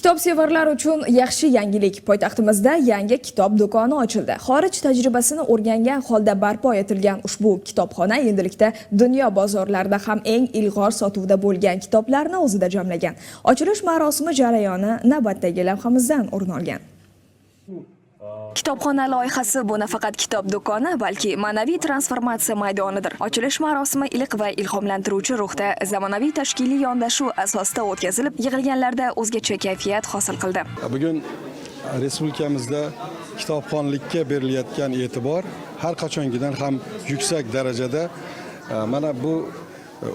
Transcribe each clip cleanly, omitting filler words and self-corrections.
Kitobsevarlar uchun yaxshi yangilik. Poytaxtimizda yangi kitob do'koni ochildi. Xorij tajribasini o'rgangan holda barpo etilgan ushbu kitobxona endilikda dunyo bozorlarida ham eng ilg'or sotuvda bo'lgan kitoblarni o'zida jamlagan. Ochilish marosimi jarayoni navbatdagi lavhamizdan o'rin olgan. Kitobxona loyihasi bu nafaqat kitob do'koni, balki ma'naviy transformatsiya maydonidir. Ochilish marosimi iliq va ilhomlantiruvchi ruhda zamonaviy tashkiliy yondashuv asosida o'tkazilib, yig'ilganlarda o'zgacha kayfiyat hosil qildi. Bugun respublikamizda kitobxonlikka berilayotgan e'tibor har qachongidan ham yuksak darajada. Mana bu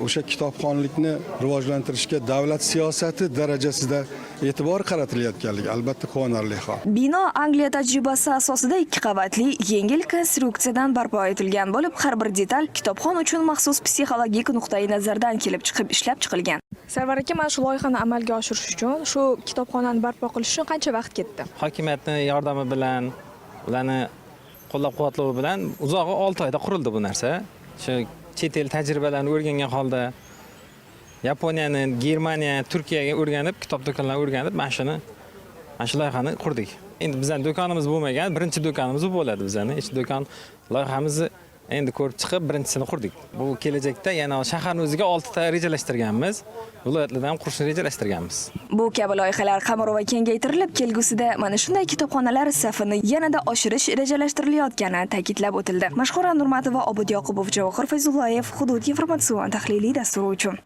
o'sha kitobxonlikni rivojlantirishga davlat siyosati darajasida e'tibor qaratilayotganligi albatta quvonarli hol. Bino Angliya tajribasi asosida 2 qavatli yengil konstruksiyadan barpo etilgan bo'lib, har bir detal kitobxon uchun maxsus psixologik nuqtai nazardan kelib chiqib ishlab chiqilgan. Sarvar aka, mana shu loyihani amalga oshirish uchun shu kitobxonani barpo qilish uchun qancha vaqt ketdi? Hokimiyatning yordami bilan, ularni qo'llab-quvvatlovi bilan uzog'i 6 oyda qurildi bu narsa. Shu chet el tajribalarini o'rgangan holda Yaponiyani, Germaniya, Turkiyaga o'rganib, kitob do'konlarini o'rganib, mana shu loyihani qurdik. Endi bizning do'konimiz bo'lmagan, birinchi do'konimiz bo'ladi bizning. Ish do'kon loyihamizni endi ko'rib chiqib, birinchisini qurdik. Bu kelajakda yana shaharning o'ziga 6 ta rejalashtirganmiz. Viloyatlarda ham qurishni rejalashtirganmiz. Bu kabi loyihalar qamrova kengaytirilib, kelgusida mana shunday kitobxonalar safini yanada oshirish rejalashtirilayotgani ta'kidlab o'tildi. Mashhura Nurmatova, Obid Yoqubov, Javohir Fayzullayev, Hudud informatsion tahliliy dasturi uchun.